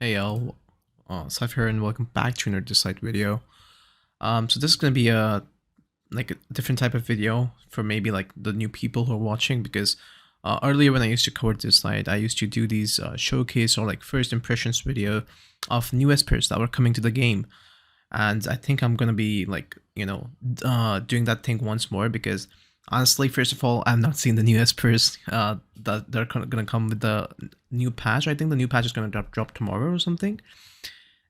Hey y'all, Cypher and welcome back to another Dislyte video. So this is gonna be a different type of video for maybe like the new people who are watching, because earlier when I used to cover Dislyte, I used to do these showcase or like first impressions video of new espers that were coming to the game, and I think I'm gonna be like doing that thing once more because honestly, first of all, I've not seen the new espers that they're gonna come with the new patch. I think the new patch is gonna drop tomorrow or something.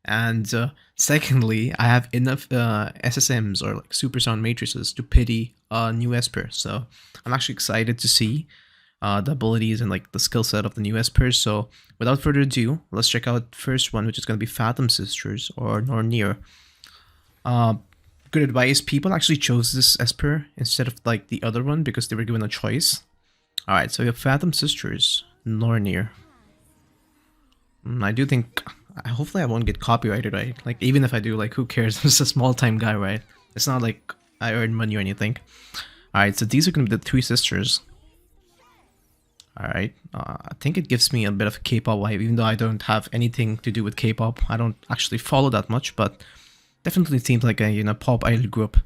And secondly, I have enough SSMs or like super sound matrices to pity a new esper. So I'm actually excited to see the abilities and like the skill set of the new espers. So without further ado, let's check out first one, which is gonna be Fathom Sisters or Nornir. Good advice. People actually chose this esper instead of like the other one because they were given a choice. Alright, so we have Fathom Sisters, Nornir. I do think, hopefully I won't get copyrighted, right? Like, even if I do, like, who cares? I'm just a small-time guy, right? It's not like I earn money or anything. Alright, so these are gonna be the three sisters. Alright, I think it gives me a bit of a K-pop vibe, even though I don't have anything to do with K-pop. I don't actually follow that much, but definitely seems like a, pop idol group.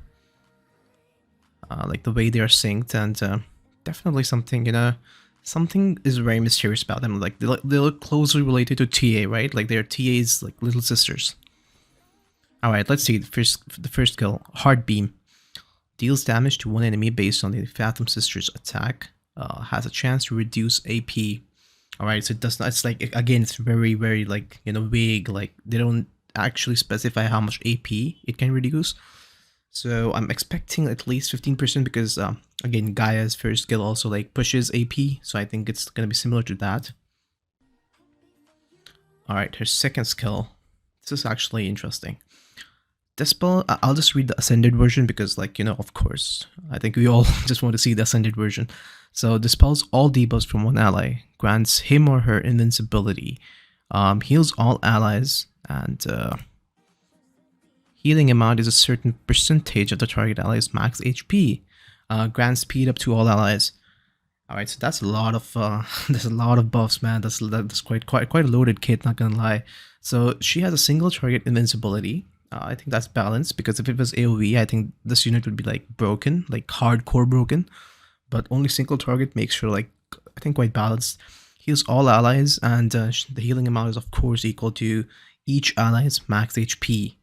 Like the way they are synced, and definitely something, something is very mysterious about them. Like they look closely related to TA, right? Like they're TA's like little sisters. All right, let's see the first skill, Hard Beam, deals damage to one enemy based on the Fathom Sisters attack. Has a chance to reduce AP. All right, so it does not. It's like, again, it's very like vague. Like they don't actually specify how much AP it can reduce. So I'm expecting at least 15% because again, Gaia's first skill also like pushes AP, so I think it's gonna be similar to that. Alright, her second skill. This is actually interesting. Dispel, I'll just read the ascended version because, like, of course, I think we all just want to see the ascended version. So dispels all debuffs from one ally, grants him or her invincibility, heals all allies, and healing amount is a certain percentage of the target ally's max HP. Grants speed up to all allies. All right, so that's a lot of there's a lot of buffs, man. That's quite a loaded kit, not gonna lie. So she has a single target invincibility. I think that's balanced because if it was AoE, I think this unit would be like broken, like hardcore broken. But only single target makes her like, I think, quite balanced. Heals all allies, and the healing amount is of course equal to each ally's max HP.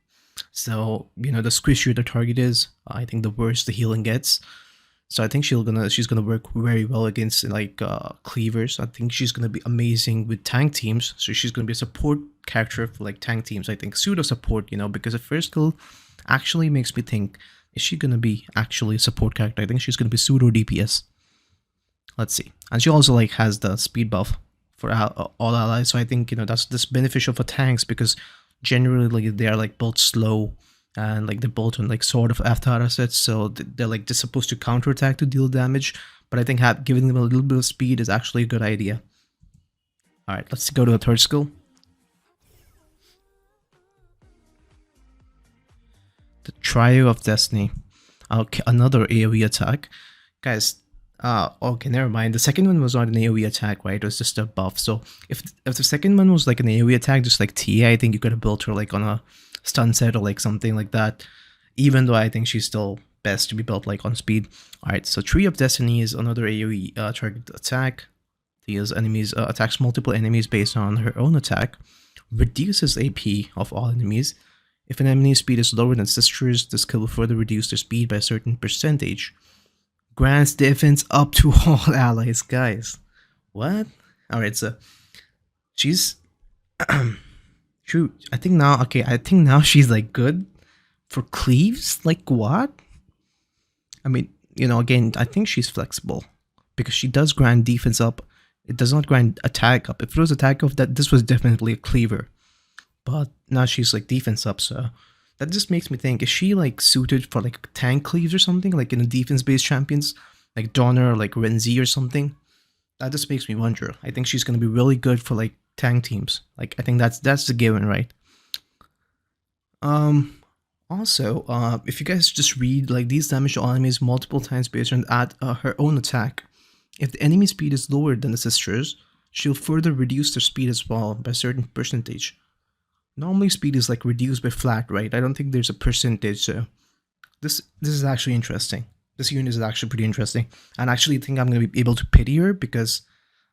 So the squishier the target is, I think the worse the healing gets. So I think she's gonna work very well against like cleavers. I think she's gonna be amazing with tank teams. So she's gonna be a support character for like tank teams. I think pseudo support, because the first skill actually makes me think, is she gonna be actually a support character? I think she's gonna be pseudo DPS. Let's see. And she also like has the speed buff for all allies. So I think that's beneficial for tanks because generally like they are like both slow and like they're both on like sort of Aftara sets, so they're like just supposed to counterattack to deal damage, but I think giving them a little bit of speed is actually a good idea. Alright, let's go to the third skill. The Trio of Destiny. Okay, another AoE attack. Guys, okay, never mind. The second one was not an AoE attack, right? It was just a buff. So if the second one was like an AoE attack, just like Tia, I think you could have built her like on a stun set or like something like that. Even though I think she's still best to be built like on speed. Alright, so Tree of Destiny is another AoE target attack. Tia's enemies attacks multiple enemies based on her own attack. Reduces AP of all enemies. If an enemy's speed is lower than sisters, the skill will further reduce their speed by a certain percentage. Grants defense up to all allies, guys. What? Alright, so she's true. I think now she's like good for cleaves. Like what? I mean, again, I think she's flexible because she does grant defense up. It does not grant attack up. If it was attack up, this was definitely a cleaver. But now she's like defense up, so that just makes me think, is she like suited for like tank cleaves or something, like in the defense-based champions, like Donner or like Renzi or something? That just makes me wonder. I think she's gonna be really good for like tank teams. Like I think that's the given, right? Also, if you guys just read like these damage to all enemies multiple times based on her own attack. If the enemy speed is lower than the sisters, she'll further reduce their speed as well by a certain percentage. Normally speed is like reduced by flat, right? I don't think there's a percentage. So this is actually interesting. This unit is actually pretty interesting. And I actually think I'm gonna be able to pity her because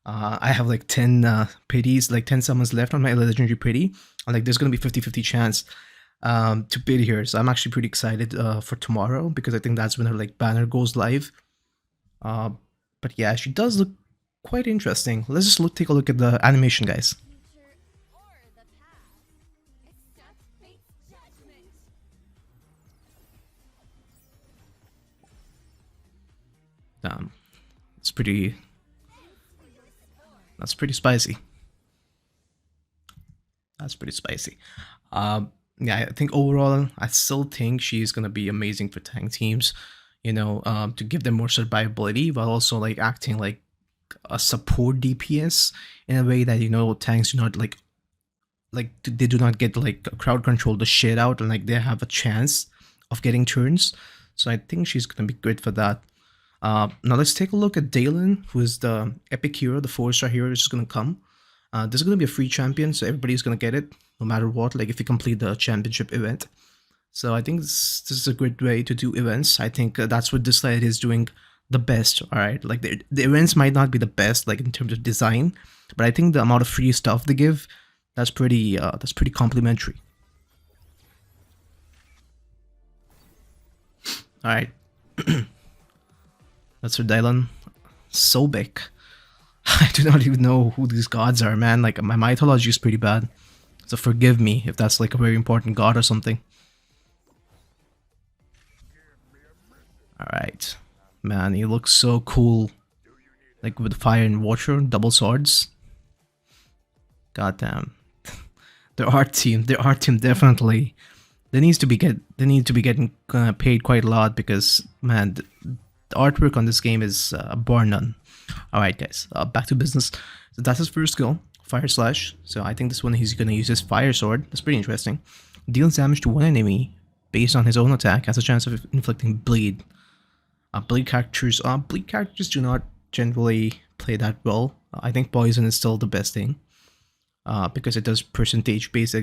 I have like 10 pities, like 10 summons left on my legendary pity. And like there's gonna be 50-50 chance to pity her. So I'm actually pretty excited for tomorrow because I think that's when her like banner goes live. But yeah, she does look quite interesting. Let's just take a look at the animation, guys. It's pretty. That's pretty spicy. That's pretty spicy. Yeah, I think overall, I still think she's gonna be amazing for tank teams. You know, to give them more survivability while also like acting like a support DPS in a way that tanks do not like they do not get like crowd control the shit out and like they have a chance of getting turns. So I think she's gonna be good for that. Now let's take a look at Dalen, who is the epic hero, the 4-star hero, which is gonna come. This is gonna be a free champion, so everybody's gonna get it no matter what. Like if you complete the championship event. So I think this is a good way to do events. I think that's what Dislyte is doing the best. All right, like the events might not be the best, like in terms of design, but I think the amount of free stuff they give, that's pretty complimentary. All right, that's for Dalen. So big. I do not even know who these gods are, man. Like my mythology is pretty bad, so forgive me if that's like a very important god or something. Alright. Man, he looks so cool. Like with fire and water, double swords. Goddamn. Their art team definitely. They need to be getting paid quite a lot because man, the artwork on this game is bar none. Alright guys, back to business. So that's his first skill, Fire Slash. So I think this one he's gonna use his Fire Sword. That's pretty interesting. Deals damage to one enemy based on his own attack, has a chance of inflicting bleed. Bleed characters do not generally play that well. I think poison is still the best thing because it does percentage based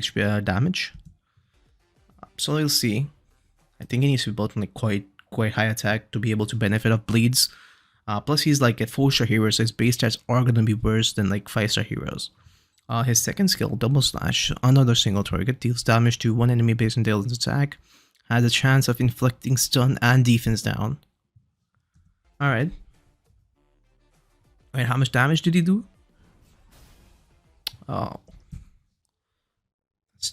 damage. So we'll see. I think he needs to be built on like quite high attack to be able to benefit of bleeds. Plus he's like at 4-star hero, so his base stats are gonna be worse than like 5-star heroes. His second skill, Double Slash, another single target, deals damage to one enemy based on Dalen's attack, has a chance of inflicting stun and defense down. Alright. Wait, how much damage did he do? Oh.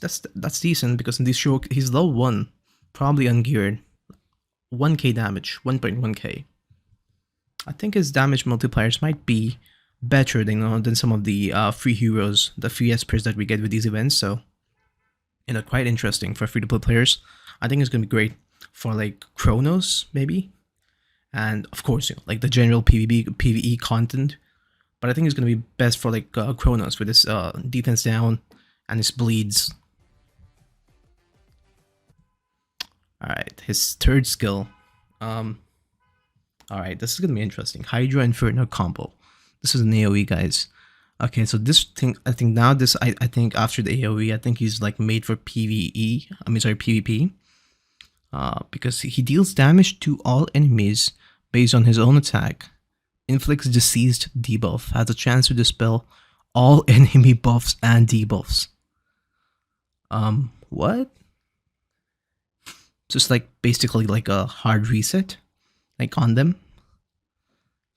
That's decent because in this show he's low 1. Probably ungeared. 1k damage, 1.1k. I think his damage multipliers might be better than some of the free heroes, the free espers that we get with these events, so quite interesting for free-to-play players. I think it's gonna be great for like Chronos, maybe. And of course, like the general PvE content. But I think it's gonna be best for like Chronos with his defense down and his bleeds. Alright, his third skill. Alright, this is gonna be interesting. Hydra Inferno combo. This is an AoE, guys. Okay, so this thing, I think after the AoE, I think he's like made for PvE. PvP. Because he deals damage to all enemies based on his own attack, inflicts deceased debuff, has a chance to dispel all enemy buffs and debuffs. What? Just like basically like a hard reset, like on them.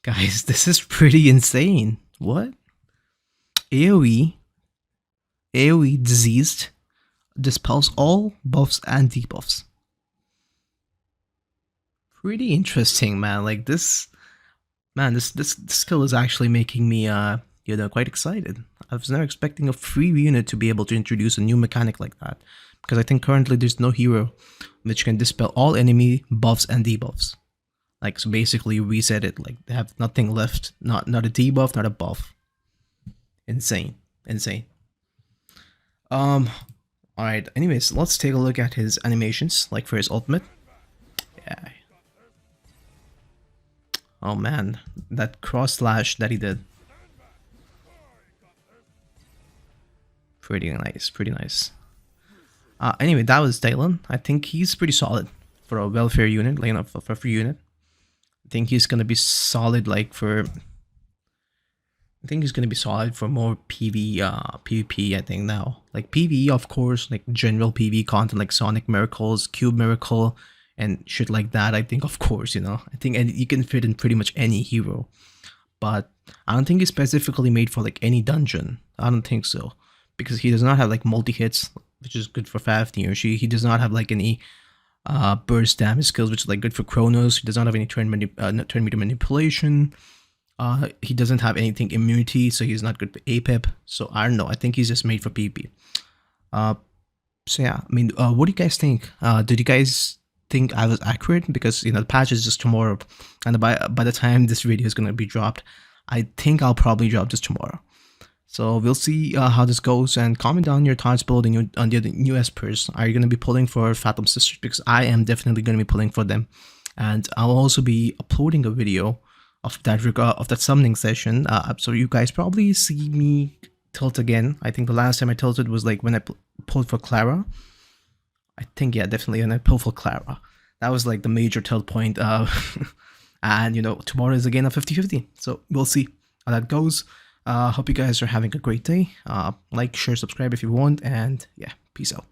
Guys, this is pretty insane. What? AoE diseased dispels all buffs and debuffs. Pretty interesting, man. Like this skill is actually making me quite excited. I was never expecting a free unit to be able to introduce a new mechanic like that, because I think currently there's no hero which can dispel all enemy buffs and debuffs. Like, so basically reset it, like they have nothing left, not a debuff, not a buff. Insane. Alright, anyways, let's take a look at his animations, like for his ultimate. Yeah. Oh man, that cross slash that he did. Pretty nice. Anyway, that was Dalen. I think he's pretty solid for a welfare unit, like for a free unit. I think he's gonna be solid, like for. I think he's gonna be solid for more PvP. I think now, like PvE, of course, like general PvE content like Sonic Miracles, Cube Miracle, and shit like that. I think, of course, I think you can fit in pretty much any hero, but I don't think he's specifically made for like any dungeon. I don't think so, because he does not have like multi hits, which is good for Fathom. He does not have like any burst damage skills, which is like good for Chronos. He does not have any turn meter manipulation. He doesn't have anything immunity, so he's not good for APEP. So I don't know. I think he's just made for PP. So yeah, I mean, what do you guys think? Did you guys think I was accurate? Because the patch is just tomorrow, and by the time this video is gonna be dropped, I think I'll probably drop this tomorrow. So we'll see how this goes, and comment down your thoughts below on the new espers. Are you gonna be pulling for Fatum Sisters? Because I am definitely gonna be pulling for them, and I'll also be uploading a video of that summoning session. So you guys probably see me tilt again. I think the last time I tilted was like when I pulled for Clara. I think, yeah, definitely when I pulled for Clara. That was like the major tilt point. And tomorrow is again a 50-50. So we'll see how that goes. Hope you guys are having a great day. Like, share, subscribe if you want, and yeah, peace out.